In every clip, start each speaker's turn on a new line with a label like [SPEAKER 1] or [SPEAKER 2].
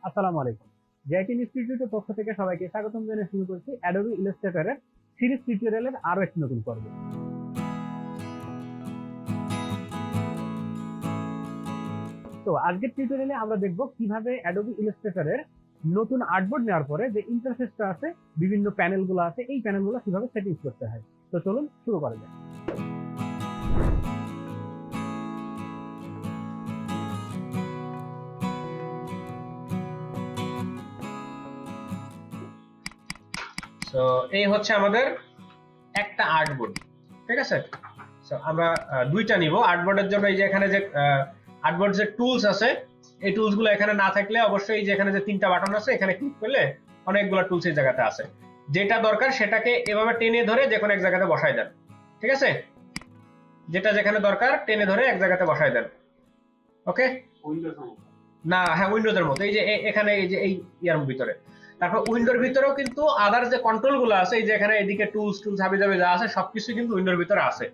[SPEAKER 1] আসসালামু আলাইকুম। জেআইটিন ইনস্টিটিউটের পক্ষ থেকে সবাইকে স্বাগতম জানিয়ে শুরু করছি অ্যাডোবি ইলাস্ট্রেটরের সিরিজ টিউটোরিয়ালের আরো একটি নতুন পর্ব। তো আজকের টিউটোরিয়ালে আমরা দেখব কিভাবে অ্যাডোবি ইলাস্ট্রেটরের নতুন আর্টবোর্ড নেওয়ার পরে যে ইন্টারফেসটা আছে, বিভিন্ন প্যানেলগুলো আছে, এই প্যানেলগুলো কিভাবে সেটিংস করতে হয়। তো চলুন শুরু করা যাক।
[SPEAKER 2] তো এই হচ্ছে আমাদের একটা আর্টবোর্ড, ঠিক আছে। সো আমরা দুইটা নিব আর্টবোর্ডের জন্য। এই যে এখানে যে আর্টবোর্ড যে টুলস আছে, এই টুলস গুলো এখানে না থাকলে অবশ্যই যে এখানে যে তিনটা বাটন আছে এখানে ক্লিক করলে অনেকগুলো টুলস এই জায়গাতে আছে। যেটা দরকার সেটাকে এভাবে টেনে ধরে যে কোনো এক জায়গাতে বসাই দেন, ঠিক আছে। যেটা যেখানে দরকার টেনে ধরে এক জায়গাতে বসাই দেন, ওকে। না, হ্যাঁ, উইন্ডোজের মতো। এই যে এখানে এই যে এই ইয়ার ভিতরে, তারপর উইন্ডোর ভিতরেও কিন্তু আদার যে কন্ট্রোল গুলো আছে, এই যে এখানে এদিকে টুলস হাবি যাবে যা আছে সবকিছু কিন্তু উইন্ডোর ভিতরে আছে।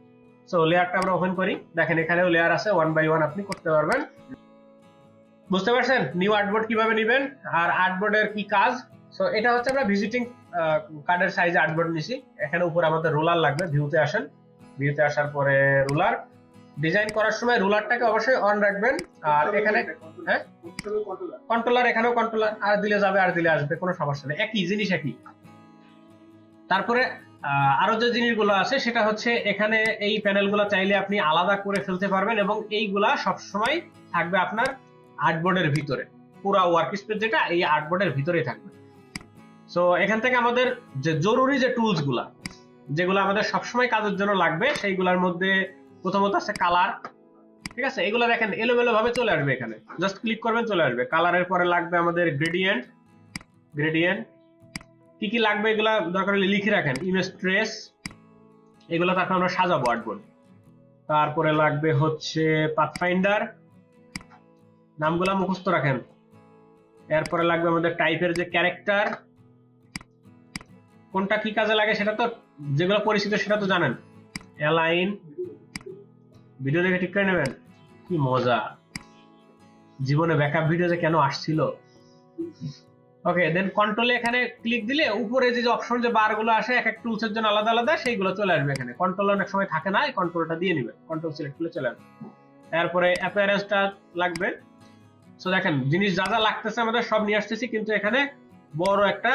[SPEAKER 2] সো লেয়ারটা আমরা ওপেন করি, দেখেন এখানেও লেয়ার আছে, 1 বাই 1 আপনি করতে পারবেন। বুঝতে পারছেন নিউ আর্টবোর্ড কিভাবে নেবেন আর আর্টবোর্ডের কি কাজ। সো এটা হচ্ছে আমরা ভিজিটিং কার্ডের সাইজে আর্টবোর্ড নিছি। এখানে উপরে আমাদের রুলার লাগবে। ভিউতে আসেন, ভিউতে আসার পরে রুলার ডিজাইন করার সময় রুলারটাকে অবশ্যই অন রাখবেন। আর এখানে হ্যাঁ কন্ট্রোলার, এখানেও কন্ট্রোলার, আর দিলে যাবে আর দিলে আসবে, কোনো সমস্যা নেই, একই জিনিস একই। তারপরে আরো যে জিনিসগুলো আছে সেটা হচ্ছে এখানে এই প্যানেলগুলো চাইলে আপনি আলাদা করে ফেলতে পারবেন এবং এইগুলা সবসময় থাকবে আপনার আর্টবোর্ডের ভিতরে। পুরো ওয়ার্ক স্পেস যেটা এই আর্টবোর্ডের ভিতরেই থাকবে। সো এখান থেকে আমাদের যে জরুরি যে টুলস গুলা যেগুলো আমাদের সবসময় কাজের জন্য লাগবে সেইগুলোর মধ্যে প্রথমত আছে কালার, ঠিক আছে। এগুলো দেখেন এলোমেলো ভাবে চলে আসবে, এখানে জাস্ট ক্লিক করবেন চলে আসবে। কালারের পরে লাগবে আমাদের গ্রেডিয়েন্ট। কি কি লাগবে এগুলা দরকার হলে লিখে রাখেন। ইমেজ ট্রেস, এগুলো তারপর আমরা সাজাবো আর্টবোর্ড। তারপরে লাগবে হচ্ছে পাথফাইন্ডার, নামগুলা মুখস্থ রাখেন। এরপরে লাগবে আমাদের টাইপের যে ক্যারেক্টার, কোনটা কি কাজে লাগে সেটা তো যেগুলো পরিচিত সেটা তো জানেন। অ্যালাইন, ভিডিও দেখে ঠিক করে নেবেন। কি মজা, জীবনে ব্যাকআপ ভিডিও যে কেন আসছিল। ওকে, দেন কন্ট্রোলে এখানে ক্লিক দিলে উপরে যে অপশন যে বার গুলো আসে এক এক টুলসের জন্য আলাদা আলাদা, সেইগুলো চলে আসবে এখানে। কন্ট্রোল অনেক সময় থাকে না, এই কন্ট্রোলটা দিয়ে নেবেন, কন্ট্রোল সিলেক্ট করলে চলে আসবে। তারপরে অ্যাপিয়ারেন্সটা লাগবে। সো দেখেন জিনিস যা যা লাগতেছে আমাদের সব নিয়ে আসতেছি, কিন্তু এখানে বড় একটা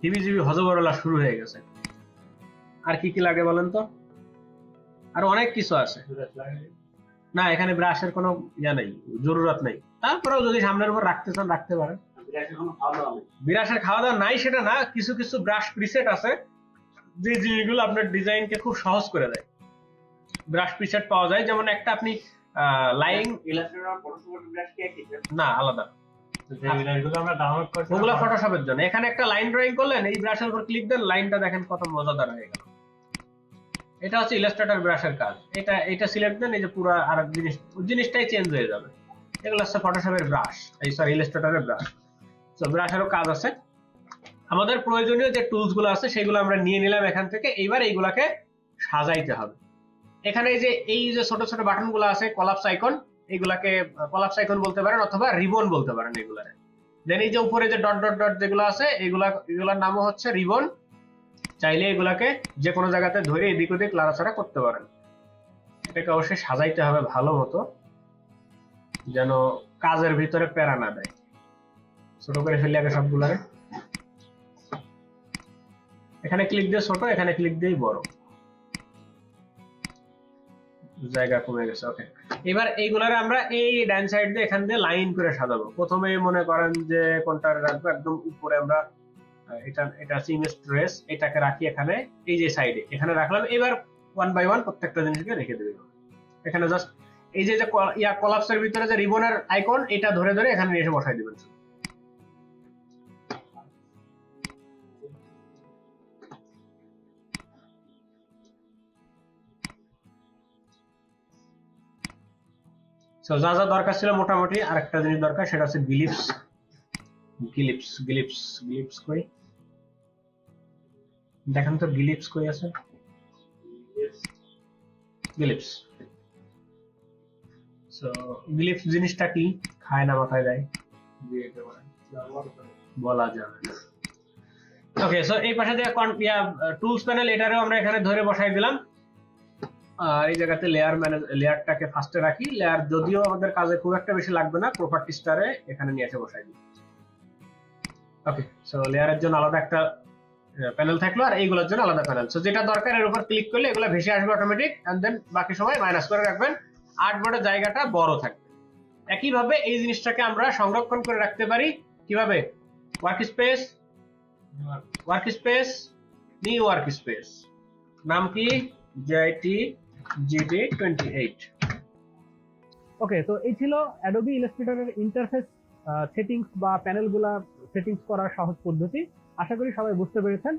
[SPEAKER 2] হিবিজিবি হজবরলা শুরু হয়ে গেছে। আর কি কি লাগে বলেন তো? আর অনেক কিছু আছে। না, এখানে ব্রাশের কোনো ইয়া নেই, জরুরত নেই। তারপরেও যদি সামনের উপর রাখতে চান রাখতে পারেন। বিরাসের খাওয়া দাওয়া নাই সেটা না, কিছু কিছু ব্রাশ প্রিসেট আছে যে জিনিসগুলো আপনার ডিজাইনকে খুব সহজ করে দেয়। ব্রাশ প্রিসেট পাওয়া যায়, যেমন একটা আপনি লাইন না আলাদা, ওগুলো ফটোশপের জন্য। এখানে একটা লাইন ড্রয়িং করলেন, এই ব্রাশের উপর ক্লিক দেন, লাইনটা দেখেন কত মজাদার হয়ে গেল। এটা হচ্ছে ইলাস্ট্রেটর ব্রাশের কাজ। এটা সিলেক্ট দেন, এই যে পুরো আর জিনিসটাই চেঞ্জ হয়ে যাবে। এগুলো হচ্ছে ফটোশপের ব্রাশ, এই সরি ইলাস্ট্রেটরের ব্রাশ। তো ব্রাশেরও কাজ আছে। আমাদের প্রয়োজনীয় যে টুলস গুলো আছে সেগুলো আমরা নিয়ে নিলাম এখান থেকে। এইবার এইগুলাকে সাজাইতে হবে। এখানে এই যে ছোট ছোট বাটন গুলো আছে, কলাপস আইকন, এগুলাকে কলাপস আইকন বলতে পারেন অথবা রিবন বলতে পারেন এগুলারে। দেন এই যে উপরে যে ডট ডট ডট যেগুলো আছে এগুলার নামও হচ্ছে রিবন। চাইলে এগুলাকে যে কোনো জায়গাতে ধরে এদিক ওদিক লাড়াচাড়া করতে পারেন। এটাকে অবশ্যই সাজাইতে হবে ভালো মতো, যেন কাজের ভিতরে প্যারা না দেয়। ছোট করে ফেলে আগে সবগুলারে। এখানে ক্লিক দিয়ে ছোট, এখানে ক্লিক দিয়ে বড়, জায়গা কমে গেছে। ওকে, এবার এইগুলারে আমরা এই ডান সাইড দিয়ে এখান দিয়ে লাইন করে সাজাবো। প্রথমে মনে করেন যে কোনটা রাখবো, একদম উপরে আমরা এটা ইমেজ ট্রেস, এটাকে রাখি এখানে এই যে সাইডে, এখানে রাখলাম। এবার 1 বাই 1 প্রত্যেকটা জিনিসকে রেখে দেব এখানে। জাস্ট এই যে কলাপসের ভিতরে যে রিবনের আইকন, এটা ধরে ধরে এখানে এসে বসাই দিবেন। যা যা দরকার ছিল মোটামুটি। আরেকটা জিনিস দরকার, সেটা হচ্ছে গিলিপস কই দেখেন তো, গিলিপস কই আছে? গিলিপস। সো গিলিপস জিনিসটা কি? খায় না মাথায় দেয়। বলা যাবে না। ওকে, সো এই পাশে যে টুলস প্যানেল, এটারও আমরা এখানে ধরে বসাই দিলাম। আর এই জায়গাতে লেয়ারটাকে ফার্স্টে রাখি। লেয়ার যদিও আমাদের কাজে খুব একটা বেশি লাগবে না, প্রপার্টি স্টারে এখানে নিয়ে এসে বসাই দিই। ওকে, সো লেয়ারের জন্য আলাদা একটা প্যানেল থাকলো, আর এইগুলোর জন্য আলাদা প্যানেল। সো যেটা দরকার এর উপর ক্লিক করলে এগুলো ভেসে আসবে অটোমেটিক, এন্ড দেন বাকি সময় মাইনাস করে রাখবেন। আর্টবোর্ডের জায়গাটা বড় থাকবে। একইভাবে এই জিনিসটাকে আমরা সংরক্ষণ করে রাখতে পারি কিভাবে? ওয়ার্কস্পেস, নিউ ওয়ার্কস্পেস, নাম কি? JIT28।
[SPEAKER 1] ওকে, তো এই ছিল অ্যাডোবি ইলাস্ট্রেটরের ইন্টারফেস সেটিংস বা প্যানেলগুলা সেটিংস করার সহজ পদ্ধতি। আশা করি সবাই বুঝতে পেরেছেন।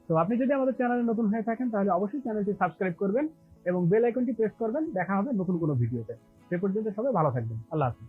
[SPEAKER 1] তো আপনি যদি আমাদের চ্যানেলে নতুন হয়ে থাকেন তাহলে অবশ্যই চ্যানেলটি সাবস্ক্রাইব করবেন এবং বেল আইকনটি প্রেস করবেন। দেখা হবে নতুন কোনো ভিডিওতে। সে পর্যন্ত সবাই ভালো থাকবেন। আল্লাহ হাফেজ।